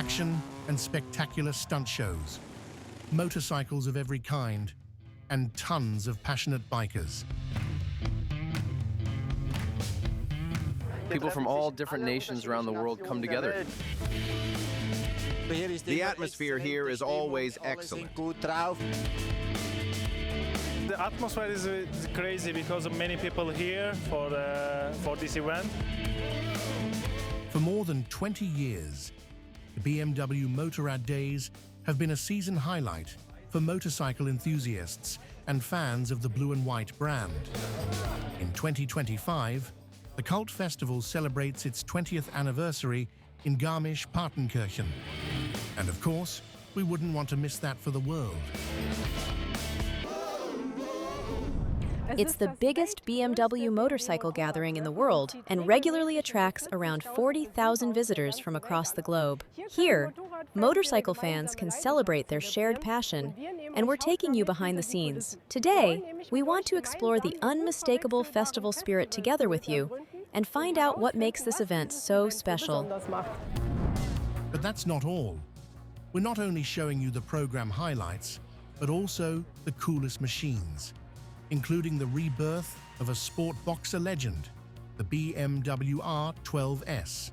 Action and spectacular stunt shows, motorcycles of every kind, and tons of passionate bikers. People from all different nations around the world come together. The atmosphere here is always excellent. The atmosphere is crazy because of many people here for this event. For more than 20 years, the BMW Motorrad Days have been a season highlight for motorcycle enthusiasts and fans of the blue and white brand. In 2025, the cult festival celebrates its 20th anniversary in Garmisch-Partenkirchen. And of course, we wouldn't want to miss that for the world. It's the biggest BMW motorcycle gathering in the world and regularly attracts around 40,000 visitors from across the globe. Here, motorcycle fans can celebrate their shared passion, and we're taking you behind the scenes. Today, we want to explore the unmistakable festival spirit together with you and find out what makes this event so special. But that's not all. We're not only showing you the program highlights, but also the coolest machines, including the rebirth of a sport boxer legend, the BMW R12S.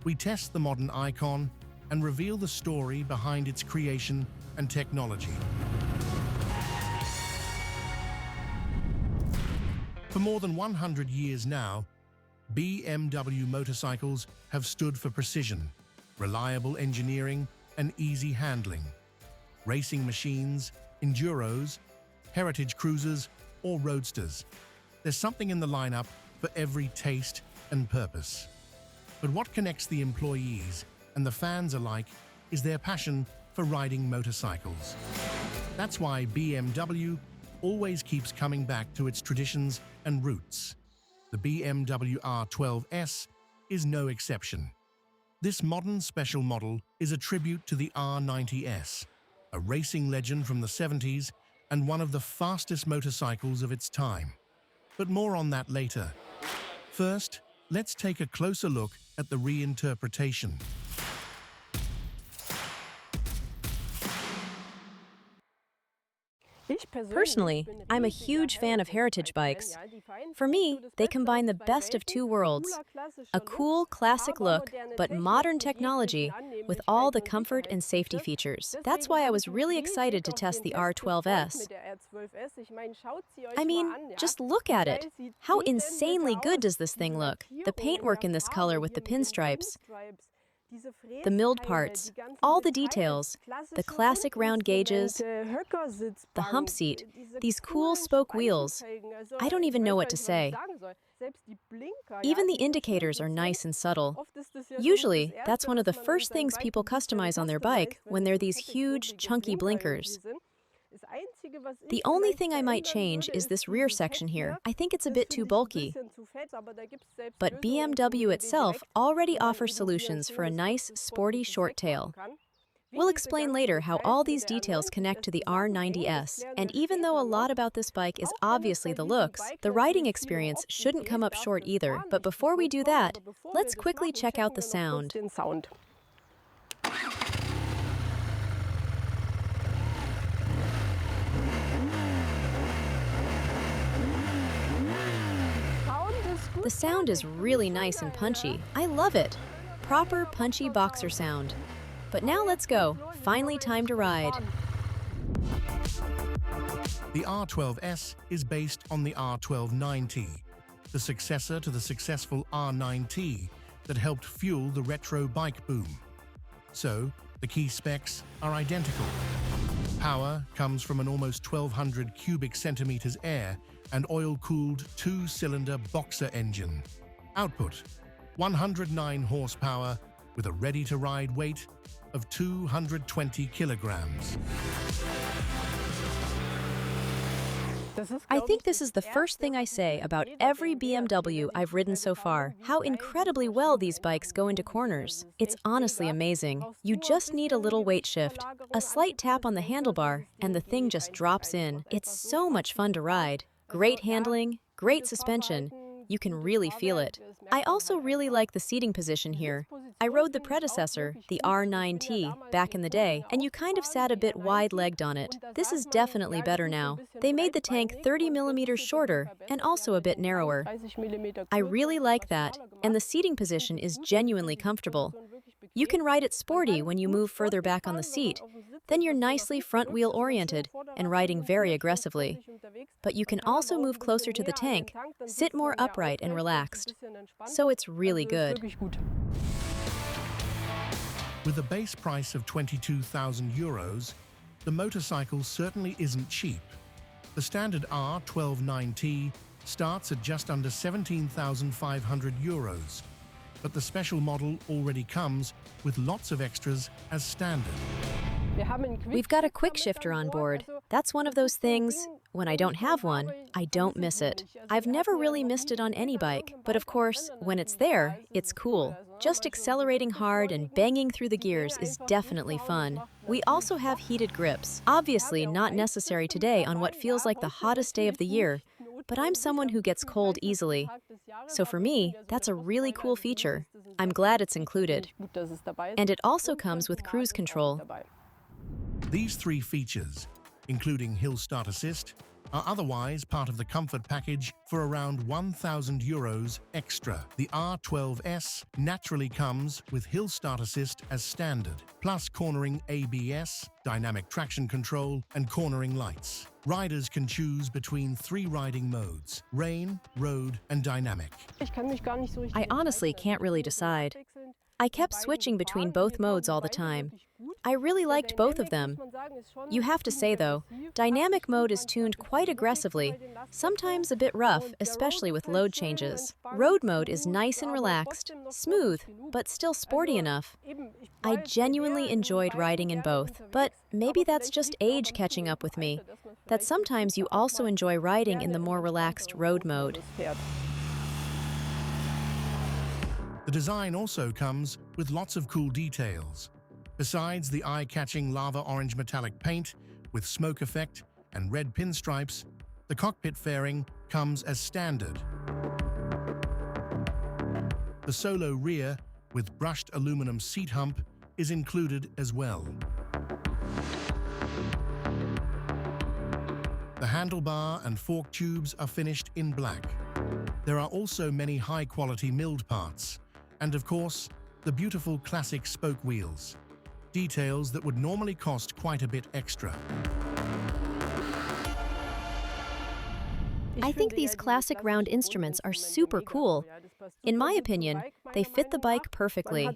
We test the modern icon and reveal the story behind its creation and technology. For more than 100 years now, BMW motorcycles have stood for precision, reliable engineering, and easy handling. Racing machines, enduros, heritage cruisers, or roadsters. There's something in the lineup for every taste and purpose. But what connects the employees and the fans alike is their passion for riding motorcycles. That's why BMW always keeps coming back to its traditions and roots. The BMW R12S is no exception. This modern special model is a tribute to the R90S, a racing legend from the 70s and one of the fastest motorcycles of its time. But more on that later. First, let's take a closer look at the reinterpretation. Personally, I'm a huge fan of heritage bikes. For me, they combine the best of two worlds, a cool, classic look, but modern technology with all the comfort and safety features. That's why I was really excited to test the R12S. I mean, just look at it. How insanely good does this thing look? The paintwork in this color with the pinstripes, the milled parts, all the details, the classic round gauges, the hump seat, these cool spoke wheels. I don't even know what to say. Even the indicators are nice and subtle. Usually, that's one of the first things people customize on their bike when they're these huge, chunky blinkers. The only thing I might change is this rear section here. I think it's a bit too bulky. But BMW itself already offers solutions for a nice, sporty short tail. We'll explain later how all these details connect to the R90S. And even though a lot about this bike is obviously the looks, the riding experience shouldn't come up short either. But before we do that, let's quickly check out the sound. The sound is really nice and punchy. I love it. Proper punchy boxer sound. But now let's go. Finally time to ride. The R12S is based on the R1290, the successor to the successful R9T that helped fuel the retro bike boom. So, the key specs are identical. Power comes from an almost 1,200 cubic centimeters air and oil-cooled two-cylinder boxer engine. Output, 109 horsepower with a ready-to-ride weight of 220 kilograms. I think this is the first thing I say about every BMW I've ridden so far, how incredibly well these bikes go into corners. It's honestly amazing. You just need a little weight shift, a slight tap on the handlebar, and the thing just drops in. It's so much fun to ride. Great handling, great suspension, You can really feel it. I also really like the seating position here. I rode the predecessor, the R9T, back in the day, and you kind of sat a bit wide-legged on it. This is definitely better now. They made the tank 30 millimeters shorter and also a bit narrower. I really like that, and the seating position is genuinely comfortable. You can ride it sporty when you move further back on the seat. Then you're nicely front-wheel oriented and riding very aggressively. But you can also move closer to the tank, sit more upright and relaxed. So it's really good. With a base price of €22,000, the motorcycle certainly isn't cheap. The standard R129T starts at just under €17,500, but the special model already comes with lots of extras as standard. We've got a quick shifter on board. That's one of those things, when I don't have one, I don't miss it. I've never really missed it on any bike, but of course, when it's there, it's cool. Just accelerating hard and banging through the gears is definitely fun. We also have heated grips, obviously not necessary today on what feels like the hottest day of the year, but I'm someone who gets cold easily. So for me, that's a really cool feature. I'm glad it's included. And it also comes with cruise control. These three features, including Hill Start Assist, are otherwise part of the comfort package for around €1,000 extra. The R12S naturally comes with Hill Start Assist as standard, plus cornering ABS, dynamic traction control, and cornering lights. Riders can choose between 3 riding modes: rain, road, and dynamic. I honestly can't really decide. I kept switching between both modes all the time. I really liked both of them. You have to say, though, dynamic mode is tuned quite aggressively, sometimes a bit rough, especially with load changes. Road mode is nice and relaxed, smooth, but still sporty enough. I genuinely enjoyed riding in both, but maybe that's just age catching up with me, that sometimes you also enjoy riding in the more relaxed road mode. The design also comes with lots of cool details. Besides the eye-catching lava orange metallic paint with smoke effect and red pinstripes, the cockpit fairing comes as standard. The solo rear with brushed aluminum seat hump is included as well. The handlebar and fork tubes are finished in black. There are also many high-quality milled parts, and of course, the beautiful classic spoke wheels, details that would normally cost quite a bit extra. I think these classic round instruments are super cool. In my opinion, they fit the bike perfectly.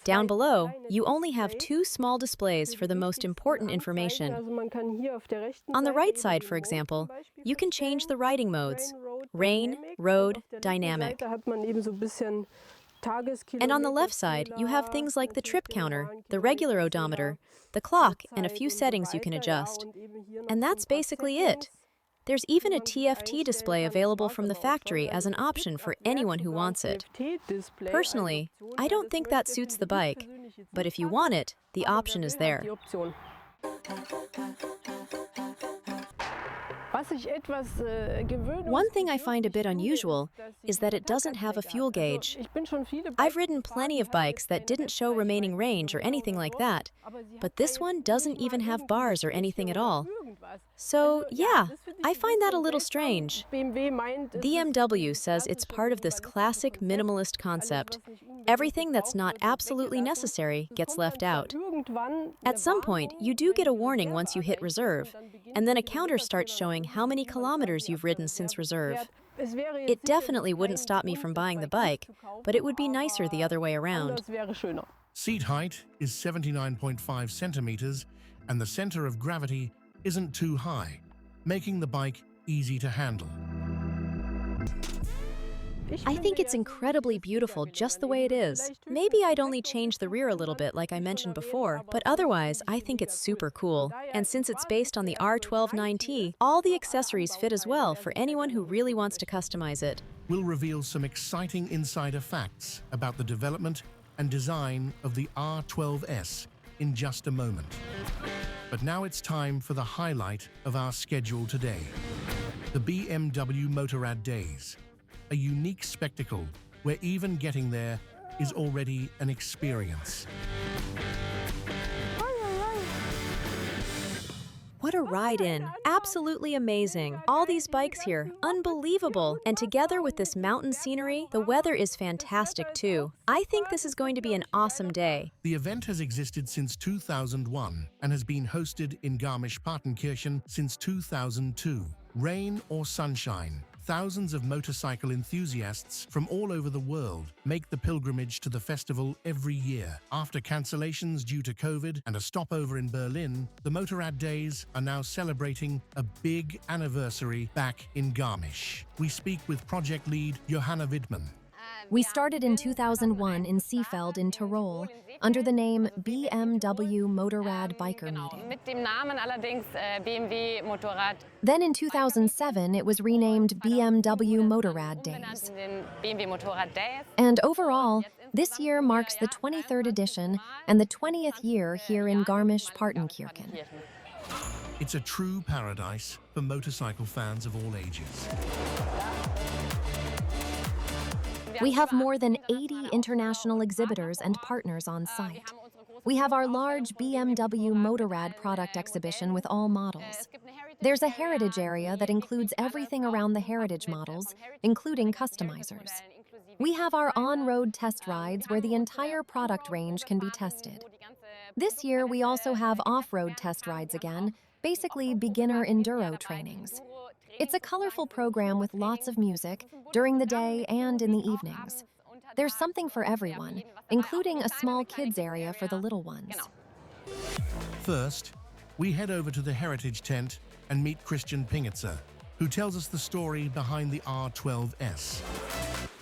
Down below, you only have 2 small displays for the most important information. On the right side, for example, you can change the riding modes: rain, road, dynamic. And on the left side, you have things like the trip counter, the regular odometer, the clock, and a few settings you can adjust. And that's basically it. There's even a TFT display available from the factory as an option for anyone who wants it. Personally, I don't think that suits the bike, but if you want it, the option is there. One thing I find a bit unusual is that it doesn't have a fuel gauge. I've ridden plenty of bikes that didn't show remaining range or anything like that, but this one doesn't even have bars or anything at all. So, yeah, I find that a little strange. BMW says it's part of this classic minimalist concept. Everything that's not absolutely necessary gets left out. At some point, you do get a warning once you hit reserve, and then a counter starts showing how many kilometers you've ridden since reserve. It definitely wouldn't stop me from buying the bike, but it would be nicer the other way around. Seat height is 79.5 centimeters, and the center of gravity isn't too high, making the bike easy to handle. I think it's incredibly beautiful just the way it is. Maybe I'd only change the rear a little bit like I mentioned before, but otherwise I think it's super cool. And since it's based on the R129T, all the accessories fit as well for anyone who really wants to customize it. We'll reveal some exciting insider facts about the development and design of the R12S in just a moment. But now it's time for the highlight of our schedule today, the BMW Motorrad Days. a unique spectacle where even getting there is already an experience. What a ride in. Absolutely amazing. All these bikes here, unbelievable. And together with this mountain scenery, the weather is fantastic too. I think this is going to be an awesome day. The event has existed since 2001 and has been hosted in Garmisch-Partenkirchen since 2002. Rain or sunshine, thousands of motorcycle enthusiasts from all over the world make the pilgrimage to the festival every year. After cancellations due to COVID and a stopover in Berlin, the Motorrad Days are now celebrating a big anniversary back in Garmisch. We speak with project lead Johanna Widmann. We started in 2001 in Seefeld in Tyrol under the name BMW Motorrad Biker Meeting. Mit dem Namen allerdings BMW Motorrad. Then in 2007 it was renamed BMW Motorrad Days. In den BMW Motorrad Days. And overall, this year marks the 23rd edition and the 20th year here in Garmisch-Partenkirchen. It's a true paradise for motorcycle fans of all ages. We have more than 80 international exhibitors and partners on site. We have our large BMW Motorrad product exhibition with all models. There's a heritage area that includes everything around the heritage models, including customizers. We have our on-road test rides where the entire product range can be tested. This year, we also have off-road test rides again, basically beginner enduro trainings. It's a colorful program with lots of music during the day and in the evenings. There's something for everyone, including a small kids area for the little ones. First, we head over to the heritage tent and meet Christian Pingetzer, who tells us the story behind the R12S.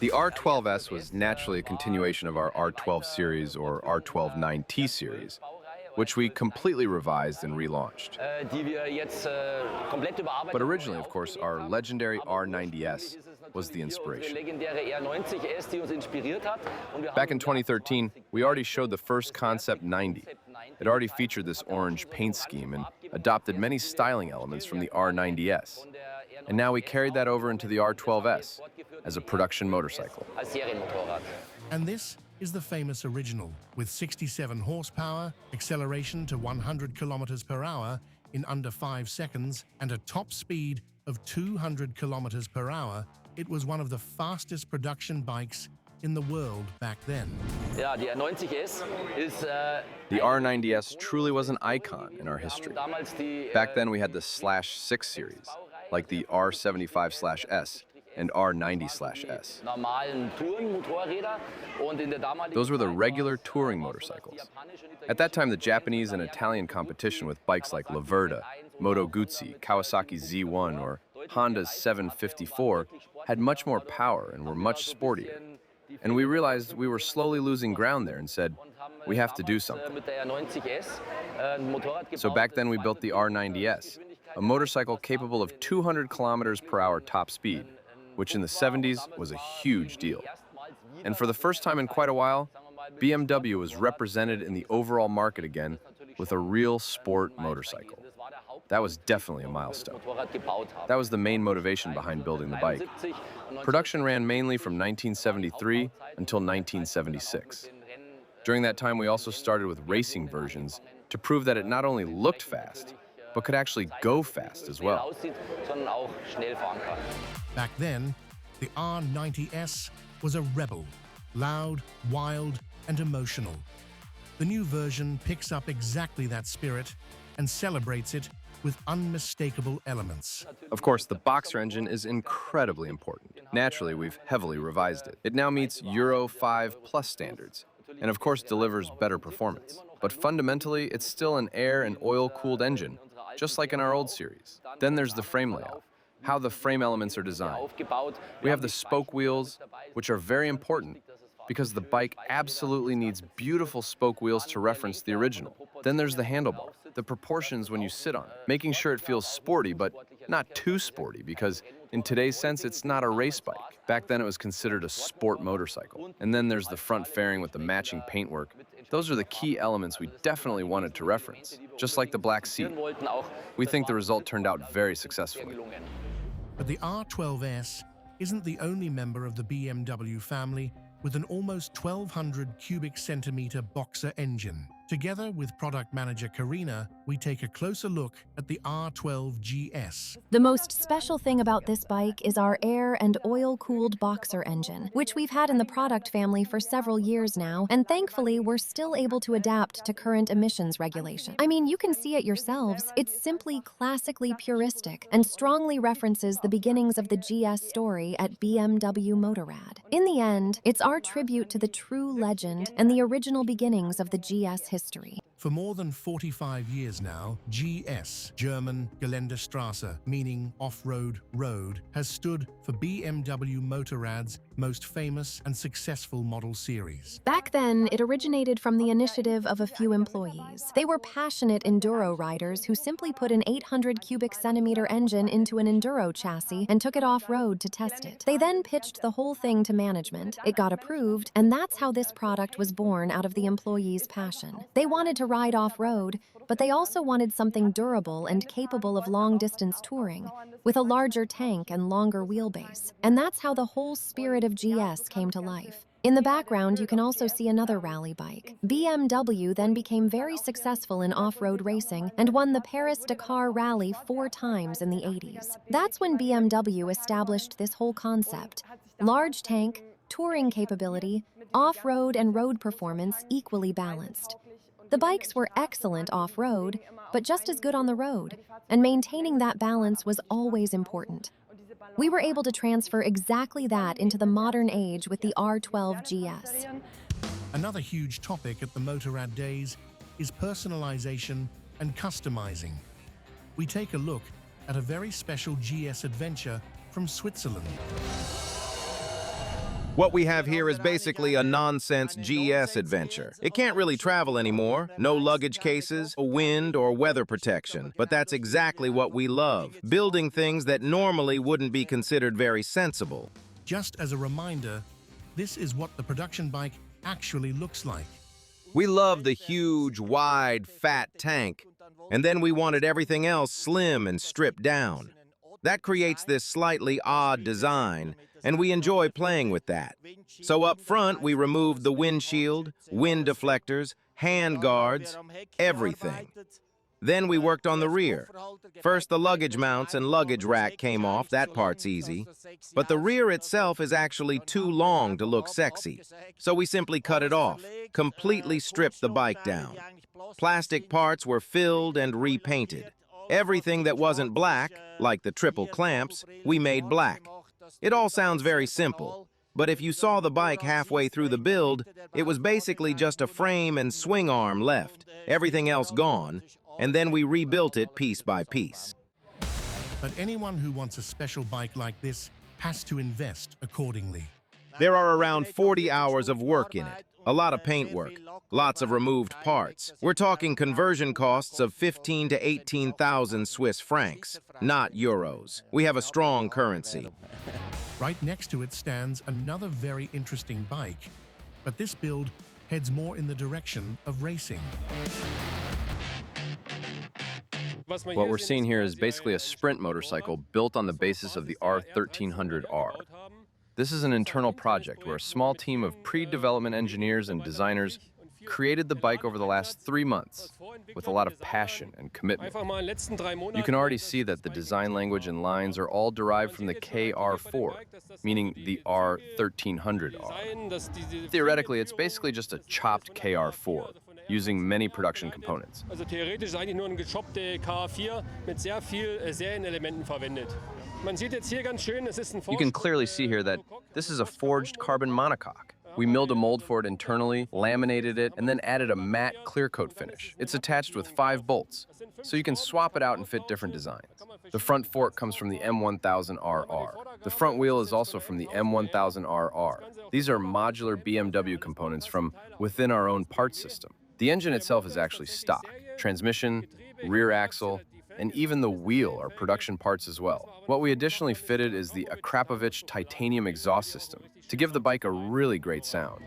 The R12S was naturally a continuation of our R12 series or R12 9T series, which we completely revised and relaunched. But originally, of course, our legendary R90S was the inspiration. Back in 2013, we already showed the first Concept 90. It already featured this orange paint scheme and adopted many styling elements from the R90S. And now we carried that over into the R12S as a production motorcycle. And this is the famous original, with 67 horsepower, acceleration to 100 kilometers per hour in under 5 seconds, and a top speed of 200 kilometers per hour. It was one of the fastest production bikes in the world back then. The R90S truly was an icon in our history. Back then we had the /6 series, like the R75/S and R90/S. Those were the regular touring motorcycles. At that time, the Japanese and Italian competition with bikes like La Verda, Moto Guzzi, Kawasaki Z1, or Honda's 754 had much more power and were much sportier. And we realized we were slowly losing ground there and said, we have to do something. So back then we built the R90S, a motorcycle capable of 200 kilometers per hour top speed, which in the 70s was a huge deal. And for the first time in quite a while, BMW was represented in the overall market again with a real sport motorcycle. That was definitely a milestone. That was the main motivation behind building the bike. Production ran mainly from 1973 until 1976. During that time, we also started with racing versions to prove that it not only looked fast, but could actually go fast as well. Back then, the R90S was a rebel, loud, wild, and emotional. The new version picks up exactly that spirit and celebrates it with unmistakable elements. Of course, the boxer engine is incredibly important. Naturally, we've heavily revised it. It now meets Euro 5+ standards, and of course delivers better performance. But fundamentally, it's still an air and oil-cooled engine, just like in our old series. Then there's the frame layout, how the frame elements are designed. We have the spoke wheels, which are very important because the bike absolutely needs beautiful spoke wheels to reference the original. Then there's the handlebar, the proportions when you sit on it, making sure it feels sporty, but not too sporty, because in today's sense, it's not a race bike. Back then, it was considered a sport motorcycle. And then there's the front fairing with the matching paintwork. Those are the key elements we definitely wanted to reference, just like the black seat. We think the result turned out very successfully. But the R12S isn't the only member of the BMW family with an almost 1,200 cubic centimeter boxer engine. Together with product manager Karina, we take a closer look at the R12 GS. The most special thing about this bike is our air and oil-cooled boxer engine, which we've had in the product family for several years now, and thankfully we're still able to adapt to current emissions regulation. I mean, you can see it yourselves. It's simply classically puristic and strongly references the beginnings of the GS story at BMW Motorrad. In the end, it's our tribute to the true legend and the original beginnings of the GS history. For more than 45 years now, GS, German Geländestraße, meaning off-road road, has stood for BMW Motorrad's most famous and successful model series. Back then, it originated from the initiative of a few employees. They were passionate enduro riders who simply put an 800 cubic centimeter engine into an enduro chassis and took it off-road to test it. They then pitched the whole thing to management, it got approved, and that's how this product was born out of the employees' passion. They wanted to ride off-road, but they also wanted something durable and capable of long-distance touring, with a larger tank and longer wheelbase. And that's how the whole spirit of GS came to life. In the background, you can also see another rally bike. BMW then became very successful in off-road racing and won the Paris-Dakar Rally 4 times in the 80s. That's when BMW established this whole concept: large tank, touring capability, off-road and road performance equally balanced. The bikes were excellent off-road, but just as good on the road, and maintaining that balance was always important. We were able to transfer exactly that into the modern age with the R12 GS. Another huge topic at the Motorrad Days is personalization and customizing. We take a look at a very special GS adventure from Switzerland. What we have here is basically a nonsense GS adventure. It can't really travel anymore, no luggage cases, wind or weather protection, but that's exactly what we love, building things that normally wouldn't be considered very sensible. Just as a reminder, this is what the production bike actually looks like. We love the huge, wide, fat tank, and then we wanted everything else slim and stripped down. That creates this slightly odd design, and we enjoy playing with that. So up front, we removed the windshield, wind deflectors, hand guards, everything. Then we worked on the rear. First, the luggage mounts and luggage rack came off. That part's easy. But the rear itself is actually too long to look sexy. So we simply cut it off, completely stripped the bike down. Plastic parts were filled and repainted. Everything that wasn't black, like the triple clamps, we made black. It all sounds very simple, but if you saw the bike halfway through the build, it was basically just a frame and swing arm left, everything else gone, and then we rebuilt it piece by piece. But anyone who wants a special bike like this has to invest accordingly. There are around 40 hours of work in it, a lot of paint work, lots of removed parts. We're talking conversion costs of 15 to 18,000 Swiss francs, not euros. We have a strong currency. Right next to it stands another very interesting bike, but this build heads more in the direction of racing. What we're seeing here is basically a sprint motorcycle built on the basis of the R1300R. This is an internal project where a small team of pre-development engineers and designers created the bike over the last 3 months with a lot of passion and commitment. You can already see that the design language and lines are all derived from the KR4, meaning the R1300R. Theoretically, it's basically just a chopped KR4, using many production components. Theoretisch ist eigentlich nur ein gechoppte KR4 mit sehr viel Serienelementen verwendet. You can clearly see here that this is a forged carbon monocoque. We milled a mold for it internally, laminated it, and then added a matte clear coat finish. It's attached with 5 bolts, so you can swap it out and fit different designs. The front fork comes from the M1000RR. The front wheel is also from the M1000RR. These are modular BMW components from within our own parts system. The engine itself is actually stock. Transmission, rear axle, and even the wheel are production parts as well. What we additionally fitted is the Akrapovic titanium exhaust system to give the bike a really great sound.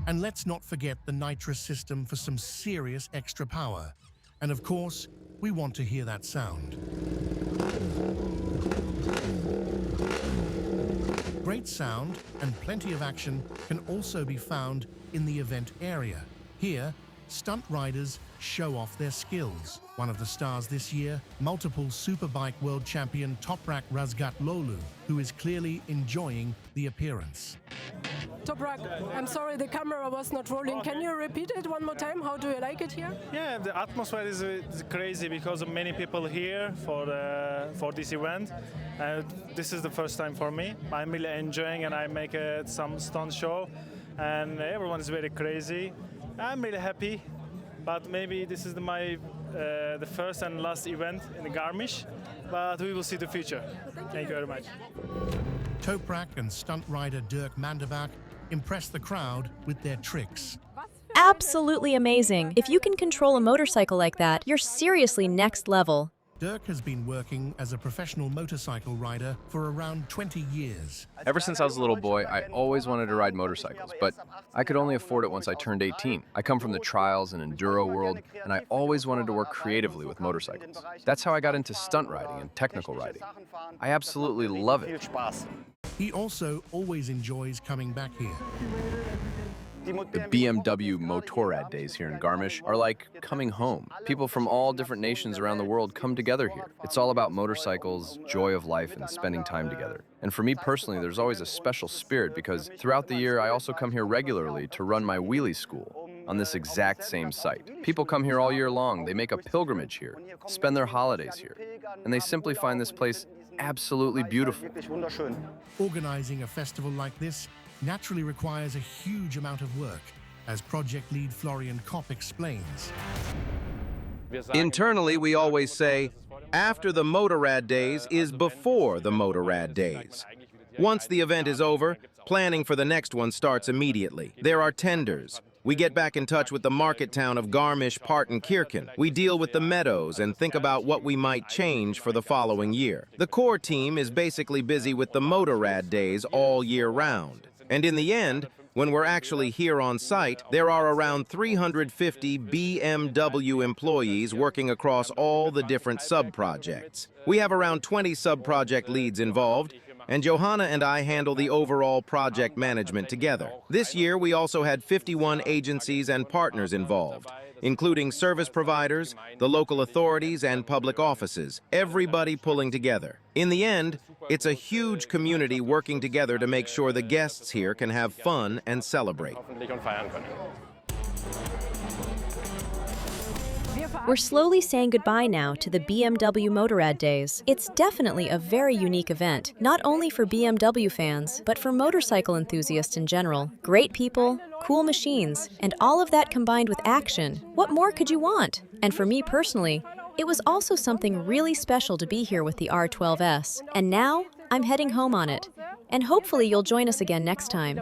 And let's not forget the nitrous system for some serious extra power. And of course, we want to hear that sound. Great sound and plenty of action can also be found in the event area. Here, stunt riders show off their skills. One of the stars this year, multiple Superbike world champion Toprak Razgatlıoğlu, who is clearly enjoying the appearance. Toprak, I'm sorry the camera was not rolling. Can you repeat it one more time? How do you like it here? Yeah, the atmosphere is crazy because of many people here for this event. This is the first time for me. I'm really enjoying and I make some stunt show and everyone is very crazy. I'm really happy, but maybe this is the first and last event in Garmisch, but we will see the future. Thank you very much. Toprak and stunt rider Dirk Manderbach impress the crowd with their tricks. Absolutely amazing. If you can control a motorcycle like that, you're seriously next level. Dirk has been working as a professional motorcycle rider for around 20 years. Ever since I was a little boy, I always wanted to ride motorcycles, but I could only afford it once I turned 18. I come from the trials and enduro world, and I always wanted to work creatively with motorcycles. That's how I got into stunt riding and technical riding. I absolutely love it. He also always enjoys coming back here. The BMW Motorrad Days here in Garmisch are like coming home. People from all different nations around the world come together here. It's all about motorcycles, joy of life, and spending time together. And for me personally, there's always a special spirit because throughout the year, I also come here regularly to run my wheelie school on this exact same site. People come here all year long. They make a pilgrimage here, spend their holidays here, and they simply find this place absolutely beautiful. Organizing a festival like this naturally requires a huge amount of work, as project lead Florian Kopp explains. Internally, we always say, after the Motorrad Days is before the Motorrad Days. Once the event is over, planning for the next one starts immediately. There are tenders. We get back in touch with the market town of Garmisch-Partenkirchen. We deal with the meadows and think about what we might change for the following year. The core team is basically busy with the Motorrad Days all year round. And in the end, when we're actually here on site, there are around 350 BMW employees working across all the different sub-projects. We have around 20 sub-project leads involved, and Johanna and I handle the overall project management together. This year, we also had 51 agencies and partners involved, including service providers, the local authorities, and public offices, everybody pulling together. In the end, it's a huge community working together to make sure the guests here can have fun and celebrate. We're slowly saying goodbye now to the BMW Motorrad Days. It's definitely a very unique event, not only for BMW fans, but for motorcycle enthusiasts in general. Great people, cool machines, and all of that combined with action. What more could you want? And for me personally, it was also something really special to be here with the R12S. And now, I'm heading home on it. And hopefully you'll join us again next time.